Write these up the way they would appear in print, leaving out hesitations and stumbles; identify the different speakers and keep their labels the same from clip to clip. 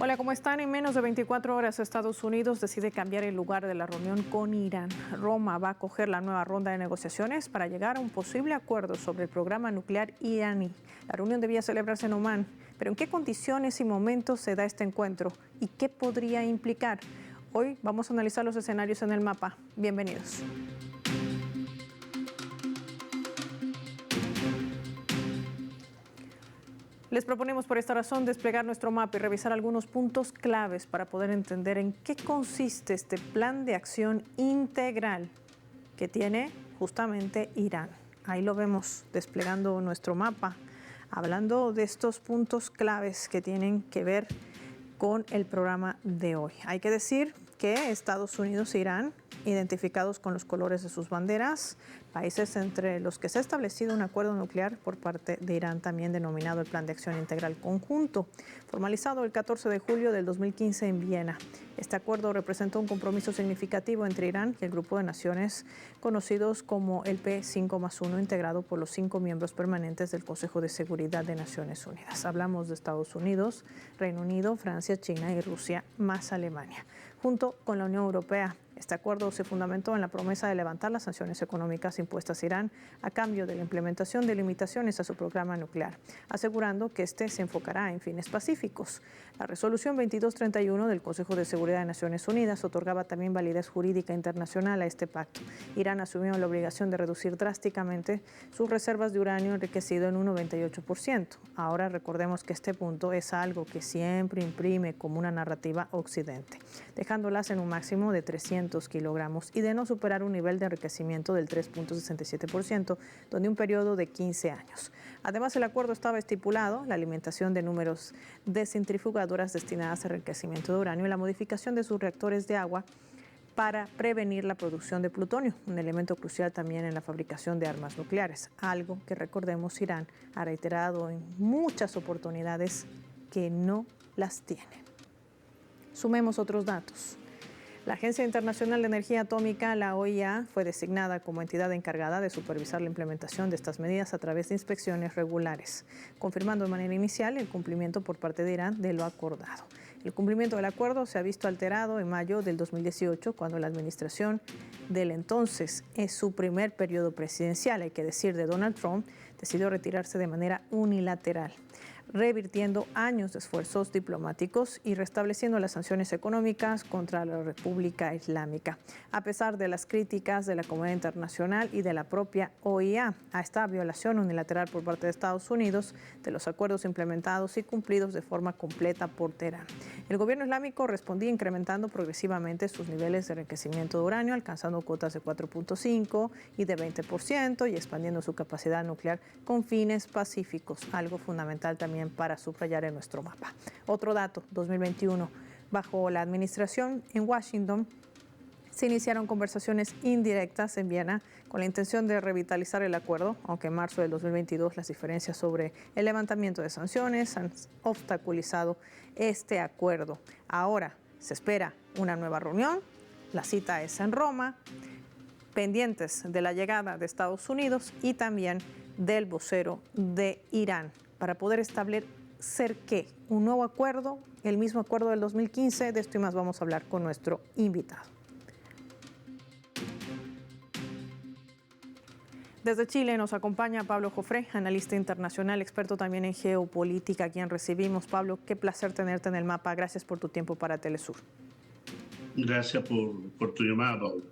Speaker 1: Hola, ¿cómo están? En menos de 24 horas, Estados Unidos decide cambiar el lugar de la reunión con Irán. Roma va a acoger la nueva ronda de negociaciones para llegar a un posible acuerdo sobre el programa nuclear iraní. La reunión debía celebrarse en Omán, pero ¿en qué condiciones y momentos se da este encuentro? ¿Y qué podría implicar? Hoy vamos a analizar los escenarios en el mapa. Bienvenidos. Les proponemos por esta razón desplegar nuestro mapa y revisar algunos puntos claves para poder entender en qué consiste este plan de acción integral que tiene justamente Irán. Ahí lo vemos desplegando nuestro mapa, hablando de estos puntos claves que tienen que ver con el programa de hoy. Hay que decir que Estados Unidos e Irán, identificados con los colores de sus banderas, países entre los que se ha establecido un acuerdo nuclear por parte de Irán, también denominado el Plan de Acción Integral Conjunto, formalizado el 14 de julio del 2015 en Viena. Este acuerdo representó un compromiso significativo entre Irán y el grupo de naciones conocidos como el P5+1, integrado por los 5 miembros permanentes del Consejo de Seguridad de Naciones Unidas. Hablamos de Estados Unidos, Reino Unido, Francia, China y Rusia, más Alemania. Junto con la Unión Europea, este acuerdo se fundamentó en la promesa de levantar las sanciones económicas impuestas a Irán a cambio de la implementación de limitaciones a su programa nuclear, asegurando que este se enfocará en fines pacíficos. La resolución 2231 del Consejo de Seguridad de Naciones Unidas otorgaba también validez jurídica internacional a este pacto. Irán asumió la obligación de reducir drásticamente sus reservas de uranio enriquecido en un 98%. Ahora recordemos que este punto es algo que siempre imprime como una narrativa Occidente, dejándolas en un máximo de 300 kilogramos y de no superar un nivel de enriquecimiento del 3.67% durante un periodo de 15 años. Además, el acuerdo estaba estipulado la alimentación de números de centrifugadoras destinadas al enriquecimiento de uranio y la modificación de sus reactores de agua para prevenir la producción de plutonio, un elemento crucial también en la fabricación de armas nucleares, algo que, recordemos, Irán ha reiterado en muchas oportunidades que no las tiene. Sumemos otros datos. La Agencia Internacional de Energía Atómica, la OIEA, fue designada como entidad encargada de supervisar la implementación de estas medidas a través de inspecciones regulares, confirmando de manera inicial el cumplimiento por parte de Irán de lo acordado. El cumplimiento del acuerdo se ha visto alterado en mayo del 2018, cuando la administración del entonces, en su primer periodo presidencial, hay que decir, de Donald Trump, decidió retirarse de manera unilateral, revirtiendo años de esfuerzos diplomáticos y restableciendo las sanciones económicas contra la República Islámica, a pesar de las críticas de la comunidad internacional y de la propia OEA a esta violación unilateral por parte de Estados Unidos de los acuerdos implementados y cumplidos de forma completa por Teherán. El gobierno islámico respondía incrementando progresivamente sus niveles de enriquecimiento de uranio, alcanzando cuotas de 4.5 y de 20% y expandiendo su capacidad nuclear con fines pacíficos, algo fundamental también para subrayar en nuestro mapa. Otro dato, 2021, bajo la administración en Washington, se iniciaron conversaciones indirectas en Viena con la intención de revitalizar el acuerdo, aunque en marzo del 2022 las diferencias sobre el levantamiento de sanciones han obstaculizado este acuerdo. Ahora se espera una nueva reunión, la cita es en Roma, pendientes de la llegada de Estados Unidos y también del vocero de Irán, para poder establecer ¿qué? Un nuevo acuerdo, el mismo acuerdo del 2015. De esto y más vamos a hablar con nuestro invitado. Desde Chile nos acompaña Pablo Jofré, analista internacional, experto también en geopolítica, a quien recibimos. Pablo, qué placer tenerte en el mapa. Gracias por tu tiempo para Telesur.
Speaker 2: Gracias por tu llamada, Pablo.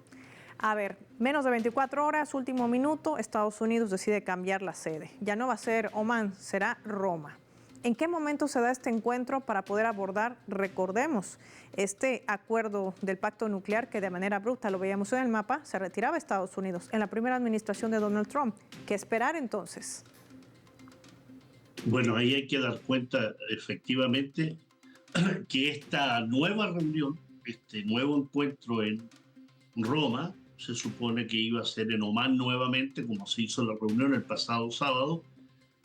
Speaker 1: A ver, menos de 24 horas, último minuto, Estados Unidos decide cambiar la sede. Ya no va a ser Omán, será Roma. ¿En qué momento se da este encuentro para poder abordar, recordemos, este acuerdo del pacto nuclear que de manera abrupta, lo veíamos en el mapa, se retiraba Estados Unidos en la primera administración de Donald Trump? ¿Qué esperar entonces?
Speaker 2: Bueno, ahí hay que dar cuenta efectivamente que esta nueva reunión, este nuevo encuentro en Roma, se supone que iba a ser en Omán nuevamente, como se hizo la reunión el pasado sábado,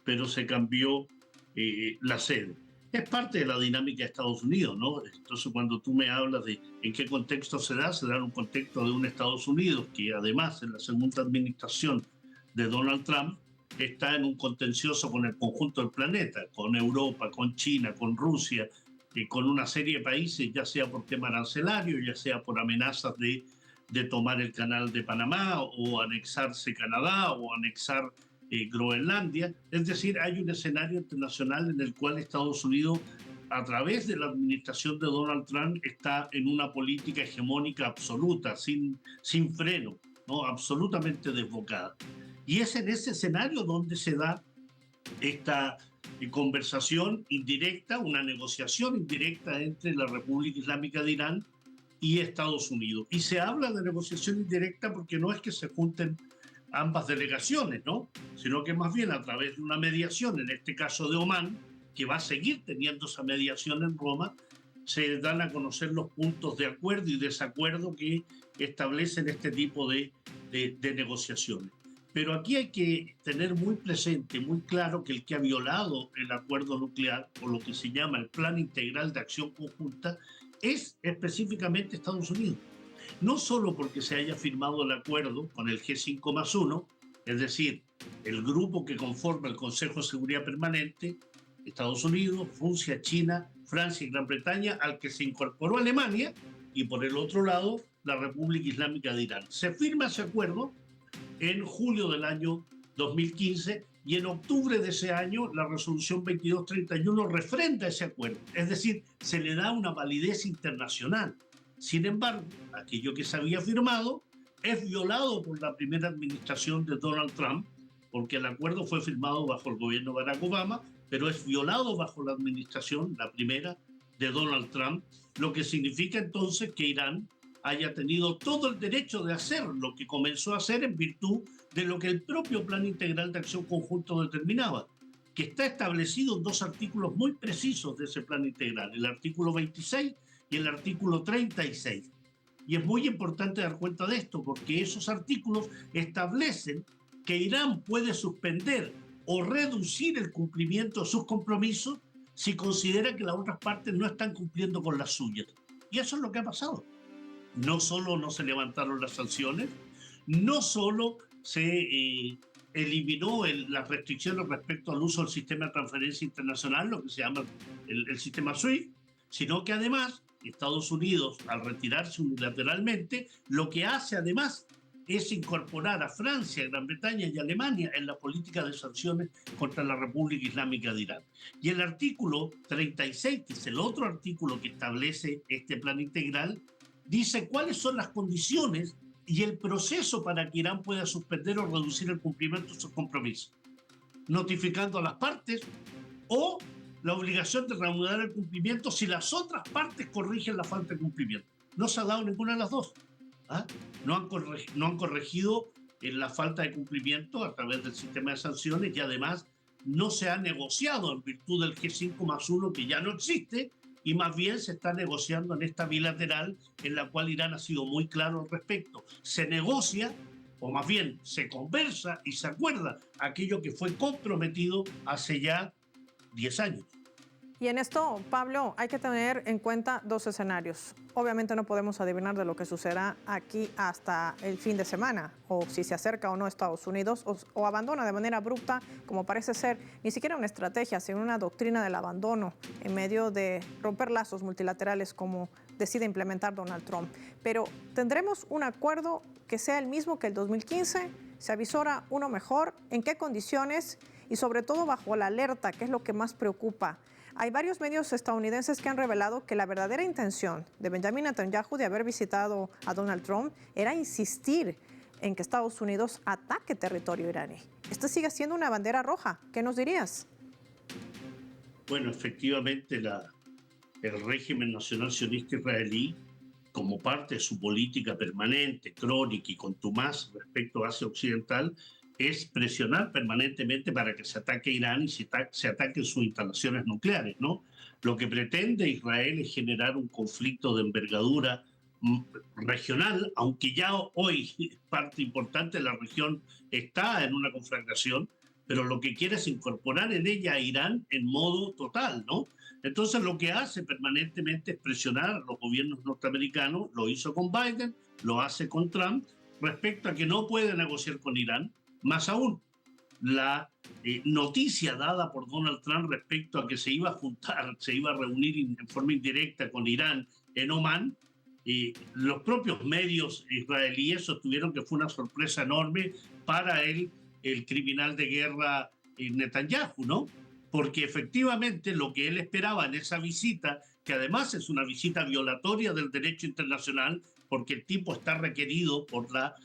Speaker 2: pero se cambió la sede. Es parte de la dinámica de Estados Unidos, ¿no? Entonces, cuando tú me hablas de en qué contexto se da en un contexto de un Estados Unidos que además en la segunda administración de Donald Trump está en un contencioso con el conjunto del planeta, con Europa, con China, con Rusia, con una serie de países, ya sea por tema arancelario, ya sea por amenazas de tomar el canal de Panamá o anexarse Canadá o anexar Groenlandia. Es decir, hay un escenario internacional en el cual Estados Unidos, a través de la administración de Donald Trump, está en una política hegemónica absoluta, sin freno, ¿no? Absolutamente desbocada. Y es en ese escenario donde se da esta conversación indirecta, una negociación indirecta entre la República Islámica de Irán y Estados Unidos. Y se habla de negociación indirecta porque no es que se junten ambas delegaciones, ¿no? Sino que más bien a través de una mediación, en este caso de Omán, que va a seguir teniendo esa mediación en Roma, se dan a conocer los puntos de acuerdo y desacuerdo que establecen este tipo de negociaciones. Pero aquí hay que tener muy presente, muy claro, que el que ha violado el acuerdo nuclear, o lo que se llama el Plan Integral de Acción Conjunta, es específicamente Estados Unidos. No solo porque se haya firmado el acuerdo con el G5+1, es decir, el grupo que conforma el Consejo de Seguridad Permanente, Estados Unidos, Rusia, China, Francia y Gran Bretaña, al que se incorporó Alemania, y por el otro lado, la República Islámica de Irán. Se firma ese acuerdo en julio del año 2015 y en octubre de ese año la resolución 2231 refrenda ese acuerdo, es decir, se le da una validez internacional. Sin embargo, aquello que se había firmado es violado por la primera administración de Donald Trump, porque el acuerdo fue firmado bajo el gobierno de Barack Obama, pero es violado bajo la administración, la primera, de Donald Trump, lo que significa entonces que Irán haya tenido todo el derecho de hacer lo que comenzó a hacer en virtud de lo que el propio Plan Integral de Acción Conjunto determinaba, que está establecido en dos artículos muy precisos de ese Plan Integral, el artículo 26 y el artículo 36. Y es muy importante dar cuenta de esto, porque esos artículos establecen que Irán puede suspender o reducir el cumplimiento de sus compromisos si considera que las otras partes no están cumpliendo con las suyas. Y eso es lo que ha pasado. No solo no se levantaron las sanciones, no solo se eliminó las restricciones respecto al uso del sistema de transferencia internacional, lo que se llama el sistema SWIFT, sino que además Estados Unidos, al retirarse unilateralmente, lo que hace además es incorporar a Francia, Gran Bretaña y Alemania en la política de sanciones contra la República Islámica de Irán. Y el artículo 36, que es el otro artículo que establece este plan integral, dice cuáles son las condiciones y el proceso para que Irán pueda suspender o reducir el cumplimiento de sus compromisos, notificando a las partes o la obligación de reanudar el cumplimiento si las otras partes corrigen la falta de cumplimiento. No se ha dado ninguna de las dos. ¿Ah? No han corregido la falta de cumplimiento a través del sistema de sanciones y además no se ha negociado en virtud del G5+1 que ya no existe y más bien se está negociando en esta bilateral en la cual Irán ha sido muy claro al respecto. Se negocia o más bien se conversa y se acuerda aquello que fue comprometido hace ya 10 años.
Speaker 1: Y en esto, Pablo, hay que tener en cuenta dos escenarios. Obviamente no podemos adivinar de lo que sucederá aquí hasta el fin de semana, o si se acerca o no a Estados Unidos, o abandona de manera abrupta, como parece ser, ni siquiera una estrategia, sino una doctrina del abandono en medio de romper lazos multilaterales como decide implementar Donald Trump. Pero tendremos un acuerdo que sea el mismo que el 2015, se avisora uno mejor, en qué condiciones y sobre todo bajo la alerta, que es lo que más preocupa. Hay varios medios estadounidenses que han revelado que la verdadera intención de Benjamin Netanyahu de haber visitado a Donald Trump era insistir en que Estados Unidos ataque territorio iraní. Esto sigue siendo una bandera roja. ¿Qué nos dirías?
Speaker 2: Bueno, efectivamente el régimen nacional sionista israelí, como parte de su política permanente, crónica y contumaz respecto a Asia Occidental, es presionar permanentemente para que se ataque Irán y se ataquen sus instalaciones nucleares, ¿no? Lo que pretende Israel es generar un conflicto de envergadura regional, aunque ya hoy parte importante de la región está en una conflagración, pero lo que quiere es incorporar en ella a Irán en modo total, ¿no? Entonces lo que hace permanentemente es presionar a los gobiernos norteamericanos, lo hizo con Biden, lo hace con Trump, respecto a que no puede negociar con Irán. Más aún, la noticia dada por Donald Trump respecto a que se iba a juntar, se iba a reunir en forma indirecta con Irán en Omán, los propios medios israelíes sostuvieron que fue una sorpresa enorme para el criminal de guerra Netanyahu, ¿no? Porque efectivamente lo que él esperaba en esa visita, que además es una visita violatoria del derecho internacional, porque el tipo está requerido por la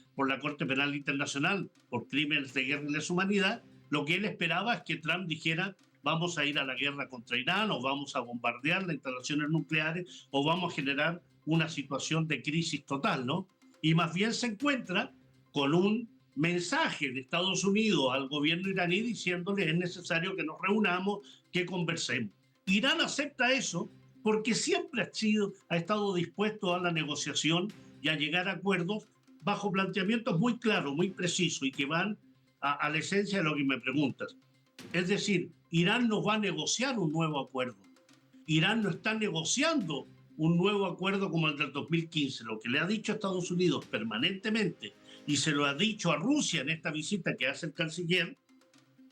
Speaker 2: Corte Penal Internacional por crímenes de guerra y lesa humanidad, lo que él esperaba es que Trump dijera: vamos a ir a la guerra contra Irán, o vamos a bombardear las instalaciones nucleares, o vamos a generar una situación de crisis total, ¿no? Y más bien se encuentra con un mensaje de Estados Unidos al gobierno iraní diciéndole: es necesario que nos reunamos, que conversemos. Irán acepta eso porque siempre ha estado dispuesto a la negociación y a llegar a acuerdos bajo planteamientos muy claros, muy precisos y que van a la esencia de lo que me preguntas. Es decir, Irán no va a negociar un nuevo acuerdo. Irán no está negociando un nuevo acuerdo como el del 2015. Lo que le ha dicho a Estados Unidos permanentemente, y se lo ha dicho a Rusia en esta visita que hace el canciller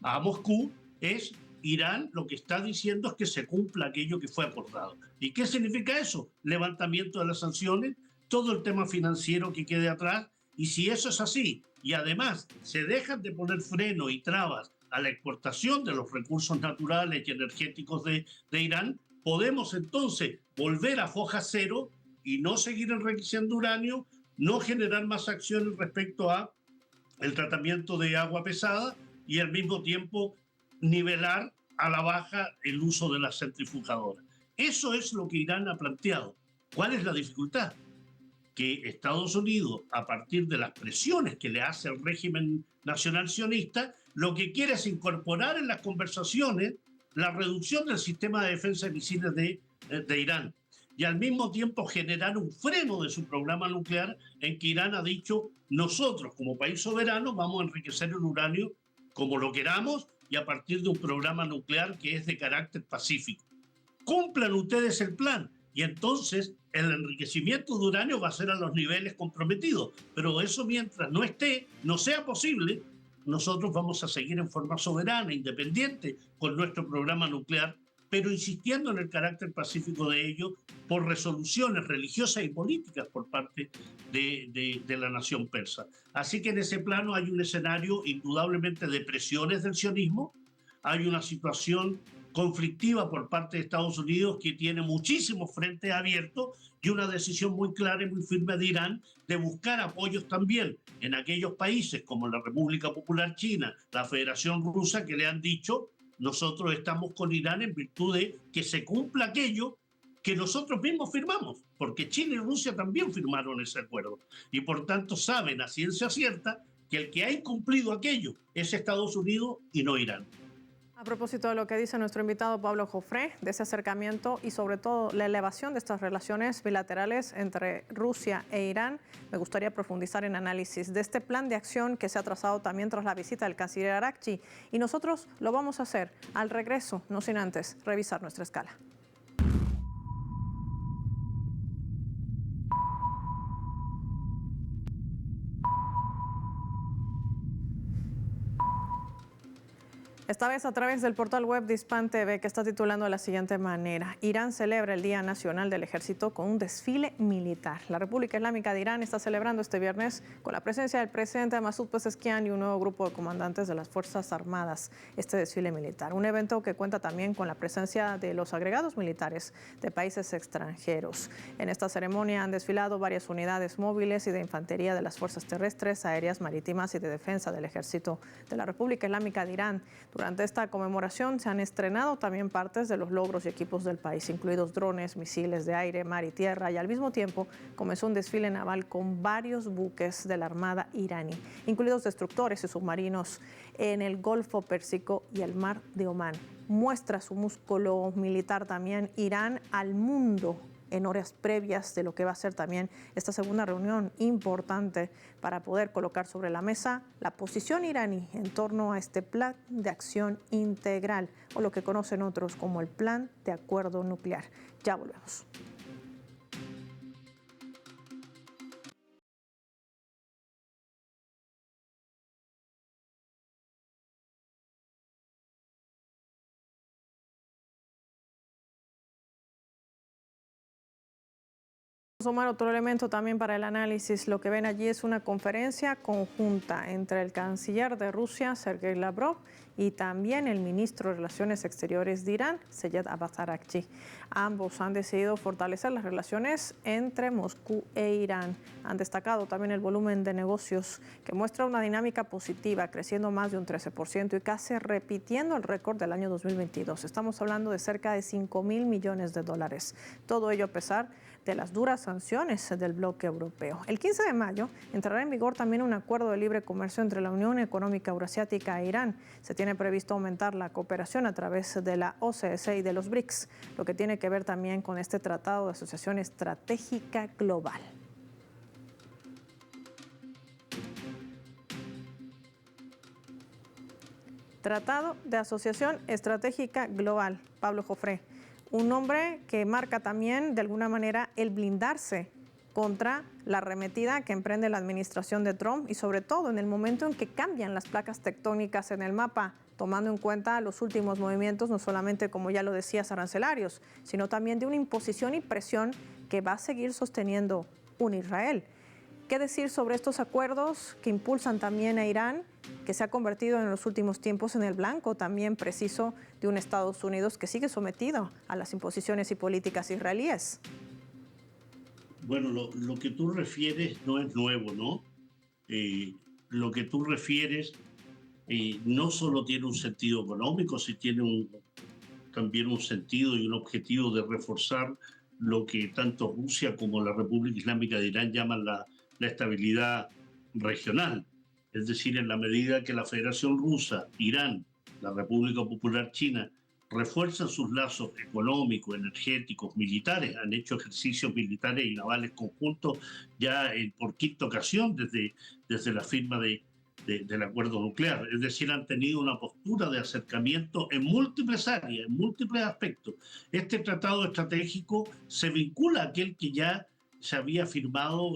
Speaker 2: a Moscú, es: Irán lo que está diciendo es que se cumpla aquello que fue acordado. ¿Y qué significa eso? Levantamiento de las sanciones, todo el tema financiero que quede atrás. Y si eso es así, y además se dejan de poner freno y trabas a la exportación de los recursos naturales y energéticos de Irán, podemos entonces volver a foja cero y no seguir enriqueciendo uranio, no generar más acciones respecto a el tratamiento de agua pesada y al mismo tiempo nivelar a la baja el uso de las centrifugadoras. Eso es lo que Irán ha planteado. ¿Cuál es la dificultad? Que Estados Unidos, a partir de las presiones que le hace el régimen nacional sionista, lo que quiere es incorporar en las conversaciones la reducción del sistema de defensa de misiles de Irán, y al mismo tiempo generar un freno de su programa nuclear, en que Irán ha dicho: nosotros como país soberano vamos a enriquecer el uranio como lo queramos y a partir de un programa nuclear que es de carácter pacífico. Cumplan ustedes el plan y entonces el enriquecimiento de uranio va a ser a los niveles comprometidos, pero eso mientras no sea posible, nosotros vamos a seguir en forma soberana, independiente, con nuestro programa nuclear, pero insistiendo en el carácter pacífico de ello por resoluciones religiosas y políticas por parte de la nación persa. Así que en ese plano hay un escenario indudablemente de presiones del sionismo, hay una situación conflictiva por parte de Estados Unidos, que tiene muchísimos frentes abiertos, y una decisión muy clara y muy firme de Irán de buscar apoyos también en aquellos países como la República Popular China, la Federación Rusa, que le han dicho: nosotros estamos con Irán en virtud de que se cumpla aquello que nosotros mismos firmamos, porque China y Rusia también firmaron ese acuerdo y por tanto saben a ciencia cierta que el que ha incumplido aquello es Estados Unidos y no Irán.
Speaker 1: A propósito de lo que dice nuestro invitado Pablo Jofré, de ese acercamiento y sobre todo la elevación de estas relaciones bilaterales entre Rusia e Irán, me gustaría profundizar en análisis de este plan de acción que se ha trazado también tras la visita del canciller Araghchi, y nosotros lo vamos a hacer al regreso, no sin antes revisar nuestra escala. Esta vez a través del portal web de Hispan TV, que está titulando de la siguiente manera: Irán celebra el Día Nacional del Ejército con un desfile militar. La República Islámica de Irán está celebrando este viernes con la presencia del presidente Masoud Pezeshkian y un nuevo grupo de comandantes de las Fuerzas Armadas este desfile militar. Un evento que cuenta también con la presencia de los agregados militares de países extranjeros. En esta ceremonia han desfilado varias unidades móviles y de infantería de las fuerzas terrestres, aéreas, marítimas y de defensa del Ejército de la República Islámica de Irán. Durante esta conmemoración se han estrenado también partes de los logros y equipos del país, incluidos drones, misiles de aire, mar y tierra, y al mismo tiempo comenzó un desfile naval con varios buques de la Armada iraní, incluidos destructores y submarinos en el Golfo Pérsico y el Mar de Omán. Muestra su músculo militar también Irán al mundo en horas previas de lo que va a ser también esta segunda reunión importante para poder colocar sobre la mesa la posición iraní en torno a este plan de acción integral, o lo que conocen otros como el plan de acuerdo nuclear. Ya volvemos. Omar, otro elemento también para el análisis, lo que ven allí es una conferencia conjunta entre el canciller de Rusia, Sergei Lavrov, y también el ministro de Relaciones Exteriores de Irán, Seyed Abbas Araghchi. Ambos han decidido fortalecer las relaciones entre Moscú e Irán. Han destacado también el volumen de negocios que muestra una dinámica positiva, creciendo más de un 13% y casi repitiendo el récord del año 2022. Estamos hablando de cerca de 5.000 millones de dólares. Todo ello a pesar de las duras sanciones del bloque europeo. El 15 de mayo entrará en vigor también un acuerdo de libre comercio entre la Unión Económica Eurasiática e Irán. Se tiene previsto aumentar la cooperación a través de la OCDE y de los BRICS, lo que tiene que ver también con este Tratado de Asociación Estratégica Global. Tratado de Asociación Estratégica Global, Pablo Jofré. Un nombre que marca también, de alguna manera, el blindarse contra la arremetida que emprende la administración de Trump y sobre todo en el momento en que cambian las placas tectónicas en el mapa, tomando en cuenta los últimos movimientos, no solamente, como ya lo decías, arancelarios, sino también de una imposición y presión que va a seguir sosteniendo un Israel. ¿Qué decir sobre estos acuerdos que impulsan también a Irán, que se ha convertido en los últimos tiempos en el blanco también preciso de un Estados Unidos que sigue sometido a las imposiciones y políticas israelíes?
Speaker 2: Bueno, lo que tú refieres no es nuevo, ¿no? Lo que tú refieres no solo tiene un sentido económico, sino tiene también un sentido y un objetivo de reforzar lo que tanto Rusia como la República Islámica de Irán llaman la estabilidad regional. Es decir, en la medida que la Federación Rusa, Irán, la República Popular China refuerzan sus lazos económicos, energéticos, militares, han hecho ejercicios militares y navales conjuntos ya por quinta ocasión desde la firma del acuerdo nuclear. Es decir, han tenido una postura de acercamiento en múltiples áreas, en múltiples aspectos. Este tratado estratégico se vincula a aquel que ya se había firmado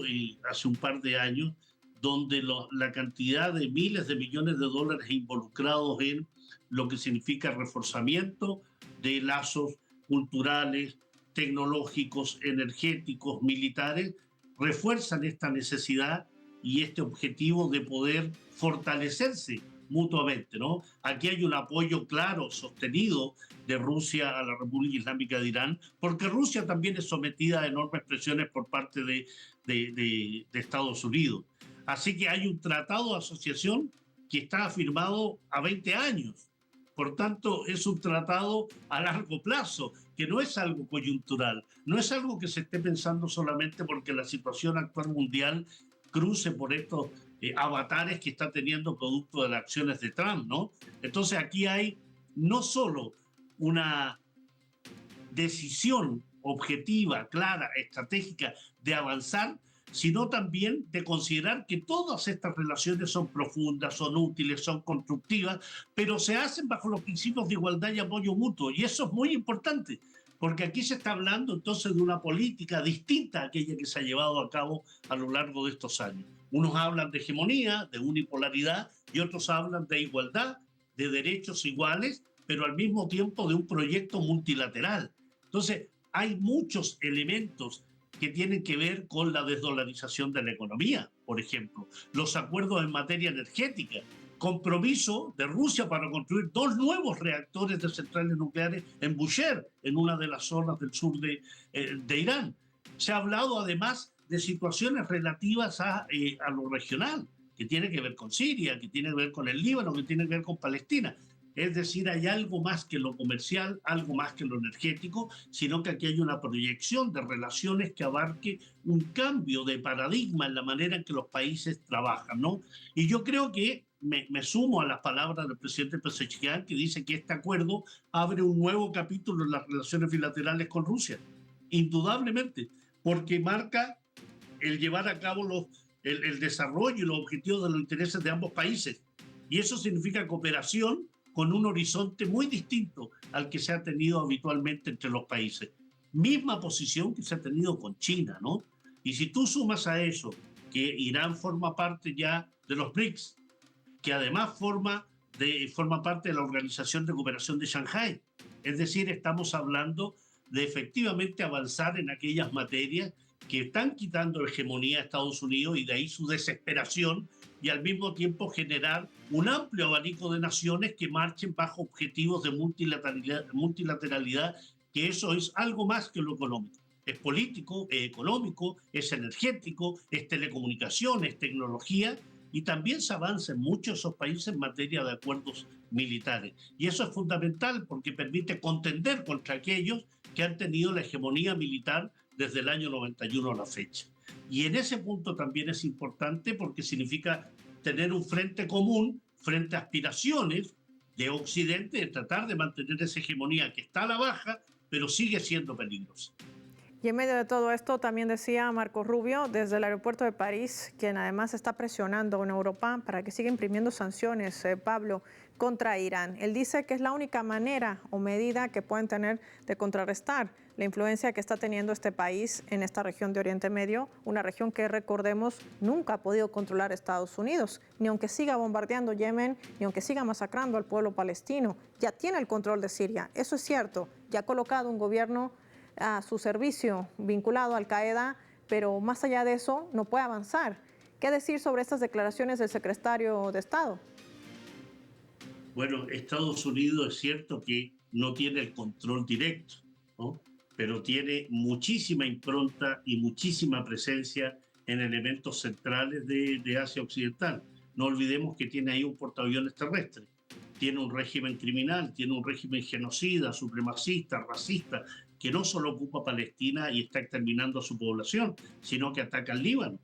Speaker 2: hace un par de años, donde la cantidad de miles de millones de dólares involucrados en lo que significa reforzamiento de lazos culturales, tecnológicos, energéticos, militares, refuerzan esta necesidad y este objetivo de poder fortalecerse mutuamente, ¿no? Aquí hay un apoyo claro, sostenido de Rusia a la República Islámica de Irán, porque Rusia también es sometida a enormes presiones por parte de Estados Unidos. Así que hay un tratado de asociación que está firmado a 20 años. Por tanto, es un tratado a largo plazo, que no es algo coyuntural, no es algo que se esté pensando solamente porque la situación actual mundial cruce por estos avatares que está teniendo producto de las acciones de Trump, ¿no? Entonces aquí hay no solo una decisión objetiva, clara, estratégica de avanzar, sino también de considerar que todas estas relaciones son profundas, son útiles, son constructivas, pero se hacen bajo los principios de igualdad y apoyo mutuo. Y eso es muy importante, porque aquí se está hablando entonces de una política distinta a aquella que se ha llevado a cabo a lo largo de estos años. Unos hablan de hegemonía, de unipolaridad, y otros hablan de igualdad, de derechos iguales, pero al mismo tiempo de un proyecto multilateral. Entonces, hay muchos elementos que tienen que ver con la desdolarización de la economía, por ejemplo, los acuerdos en materia energética, compromiso de Rusia para construir 2 nuevos reactores de centrales nucleares en Bushehr, en una de las zonas del sur de Irán. Se ha hablado además de situaciones relativas a lo regional, que tiene que ver con Siria, que tiene que ver con el Líbano, que tiene que ver con Palestina. Es decir, hay algo más que lo comercial, algo más que lo energético, sino que aquí hay una proyección de relaciones que abarque un cambio de paradigma en la manera en que los países trabajan, ¿no? Y yo creo que me sumo a las palabras del presidente Pezeshkian, que dice que este acuerdo abre un nuevo capítulo en las relaciones bilaterales con Rusia, indudablemente, porque marca el llevar a cabo el desarrollo y los objetivos de los intereses de ambos países. Y eso significa cooperación con un horizonte muy distinto al que se ha tenido habitualmente entre los países. Misma posición que se ha tenido con China, ¿no? Y si tú sumas a eso que Irán forma parte ya de los BRICS, que además forma parte de la Organización de Cooperación de Shanghái, es decir, estamos hablando de efectivamente avanzar en aquellas materias que están quitando la hegemonía a Estados Unidos y de ahí su desesperación y al mismo tiempo generar un amplio abanico de naciones que marchen bajo objetivos de multilateralidad, que eso es algo más que lo económico. Es político, es económico, es energético, es telecomunicaciones, es tecnología, y también se avanza en muchos de esos países en materia de acuerdos militares. Y eso es fundamental porque permite contender contra aquellos que han tenido la hegemonía militar desde el año 91 a la fecha. Y en ese punto también es importante porque significa tener un frente común frente a aspiraciones de Occidente de tratar de mantener esa hegemonía que está a la baja, pero sigue siendo peligrosa.
Speaker 1: Y en medio de todo esto, también decía Marco Rubio, desde el aeropuerto de París, quien además está presionando en Europa para que siga imprimiendo sanciones, Pablo, contra Irán. Él dice que es la única manera o medida que pueden tener de contrarrestar la influencia que está teniendo este país en esta región de Oriente Medio, una región que, recordemos, nunca ha podido controlar Estados Unidos, ni aunque siga bombardeando Yemen, ni aunque siga masacrando al pueblo palestino. Ya tiene el control de Siria, eso es cierto, ya ha colocado un gobierno a su servicio vinculado a Al-Qaeda, pero más allá de eso no puede avanzar. ¿Qué decir sobre estas declaraciones del secretario de Estado?
Speaker 2: Bueno, Estados Unidos es cierto que no tiene el control directo, ¿no? Pero tiene muchísima impronta y muchísima presencia en elementos centrales de Asia Occidental. No olvidemos que tiene ahí un portaaviones terrestre, tiene un régimen criminal, tiene un régimen genocida, supremacista, racista, que no solo ocupa Palestina y está exterminando a su población, sino que ataca al Líbano.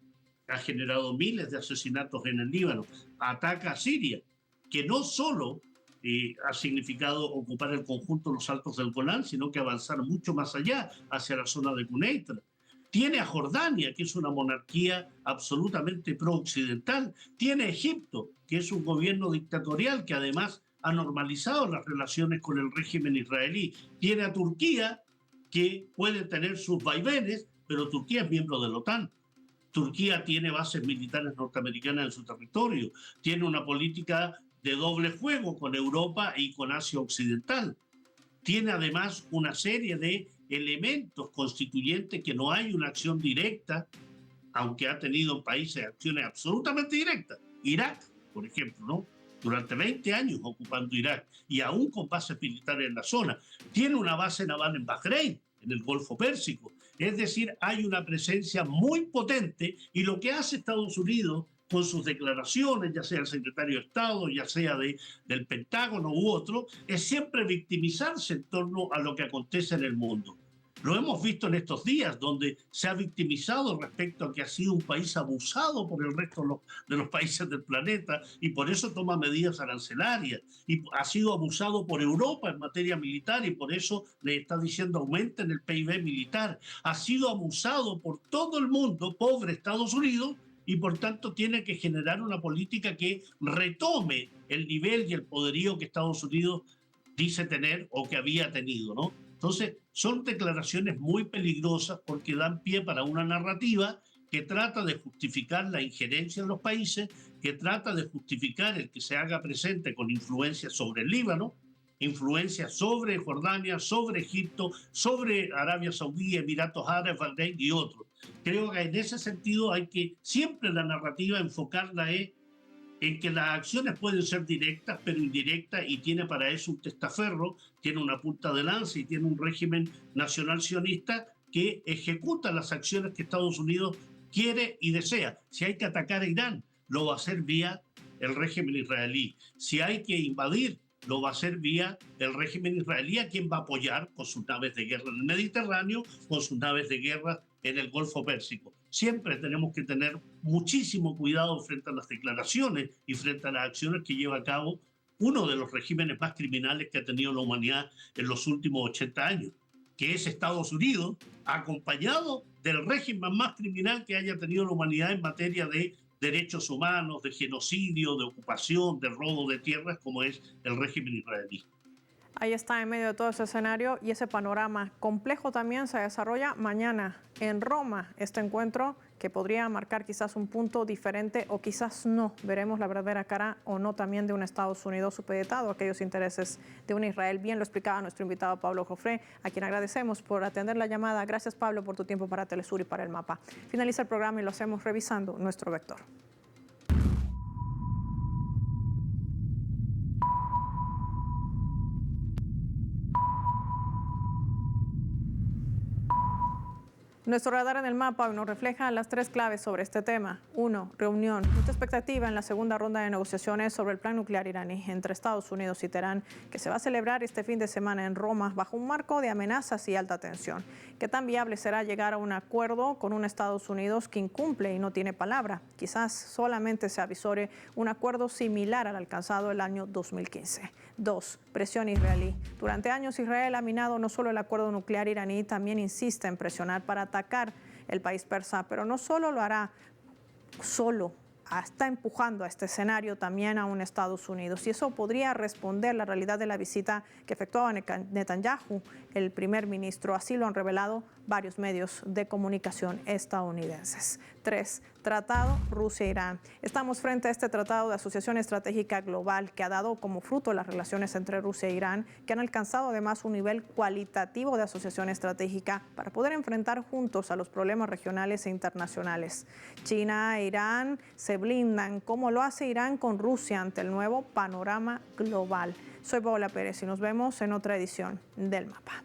Speaker 2: Ha generado miles de asesinatos en el Líbano, ataca a Siria, que no solo ha significado ocupar el conjunto de los Altos del Golán, sino que avanzar mucho más allá, hacia la zona de Quneitra. Tiene a Jordania, que es una monarquía absolutamente pro-occidental. Tiene a Egipto, que es un gobierno dictatorial que además ha normalizado las relaciones con el régimen israelí. Tiene a Turquía, que puede tener sus vaivenes, pero Turquía es miembro de la OTAN. Turquía tiene bases militares norteamericanas en su territorio. Tiene una política de doble juego con Europa y con Asia Occidental. Tiene además una serie de elementos constituyentes que no hay una acción directa, aunque ha tenido en países acciones absolutamente directas. Irak, por ejemplo, ¿no? Durante 20 años ocupando Irak y aún con bases militares en la zona. Tiene una base naval en Bahrein, en el Golfo Pérsico. Es decir, hay una presencia muy potente y lo que hace Estados Unidos con sus declaraciones, ya sea el secretario de Estado, ya sea del Pentágono u otro, es siempre victimizarse en torno a lo que acontece en el mundo. Lo hemos visto en estos días, donde se ha victimizado respecto a que ha sido un país abusado por el resto de los países del planeta y por eso toma medidas arancelarias. Y ha sido abusado por Europa en materia militar y por eso le está diciendo aumenten el PIB militar. Ha sido abusado por todo el mundo, pobre Estados Unidos, y por tanto tiene que generar una política que retome el nivel y el poderío que Estados Unidos dice tener o que había tenido, ¿no? Entonces, son declaraciones muy peligrosas porque dan pie para una narrativa que trata de justificar la injerencia en los países, que trata de justificar el que se haga presente con influencia sobre el Líbano, influencia sobre Jordania, sobre Egipto, sobre Arabia Saudí, Emiratos Árabes, Bahrein y otros. Creo que en ese sentido hay que siempre la narrativa enfocarla en que las acciones pueden ser directas, pero indirectas, y tiene para eso un testaferro, tiene una punta de lanza y tiene un régimen nacional sionista que ejecuta las acciones que Estados Unidos quiere y desea. Si hay que atacar a Irán, lo va a hacer vía el régimen israelí. Si hay que invadir, lo va a hacer vía el régimen israelí, a quien va a apoyar con sus naves de guerra en el Mediterráneo, con sus naves de guerra en el Golfo Pérsico. Siempre tenemos que tener muchísimo cuidado frente a las declaraciones y frente a las acciones que lleva a cabo uno de los regímenes más criminales que ha tenido la humanidad en los últimos 80 años, que es Estados Unidos, acompañado del régimen más criminal que haya tenido la humanidad en materia de derechos humanos, de genocidio, de ocupación, de robo de tierras, como es el régimen israelí.
Speaker 1: Ahí está, en medio de todo ese escenario y ese panorama complejo también se desarrolla mañana en Roma este encuentro que podría marcar quizás un punto diferente o quizás no. Veremos la verdadera cara o no también de un Estados Unidos supeditado a aquellos intereses de un Israel. Bien lo explicaba nuestro invitado Pablo Jofré, a quien agradecemos por atender la llamada. Gracias, Pablo, por tu tiempo para Telesur y para el mapa. Finaliza el programa y lo hacemos revisando nuestro vector. Nuestro radar en el mapa hoy nos refleja las tres claves sobre este tema. 1. Reunión. Mucha expectativa en la segunda ronda de negociaciones sobre el plan nuclear iraní entre Estados Unidos y Teherán, que se va a celebrar este fin de semana en Roma bajo un marco de amenazas y alta tensión. ¿Qué tan viable será llegar a un acuerdo con un Estados Unidos que incumple y no tiene palabra? Quizás solamente se avisore un acuerdo similar al alcanzado el año 2015. 2. Presión israelí. Durante años Israel ha minado no solo el acuerdo nuclear iraní, también insiste en presionar para atacar el país persa, pero no solo lo hará solo, está empujando a este escenario también a un Estados Unidos. Y eso podría responder la realidad de la visita que efectuaba Netanyahu, el primer ministro. Así lo han revelado varios medios de comunicación estadounidenses. 3. Tratado Rusia-Irán. Estamos frente a este tratado de asociación estratégica global que ha dado como fruto las relaciones entre Rusia e Irán, que han alcanzado además un nivel cualitativo de asociación estratégica para poder enfrentar juntos a los problemas regionales e internacionales. China e Irán se blindan, como lo hace Irán con Rusia ante el nuevo panorama global. Soy Paola Pérez y nos vemos en otra edición del Mapa.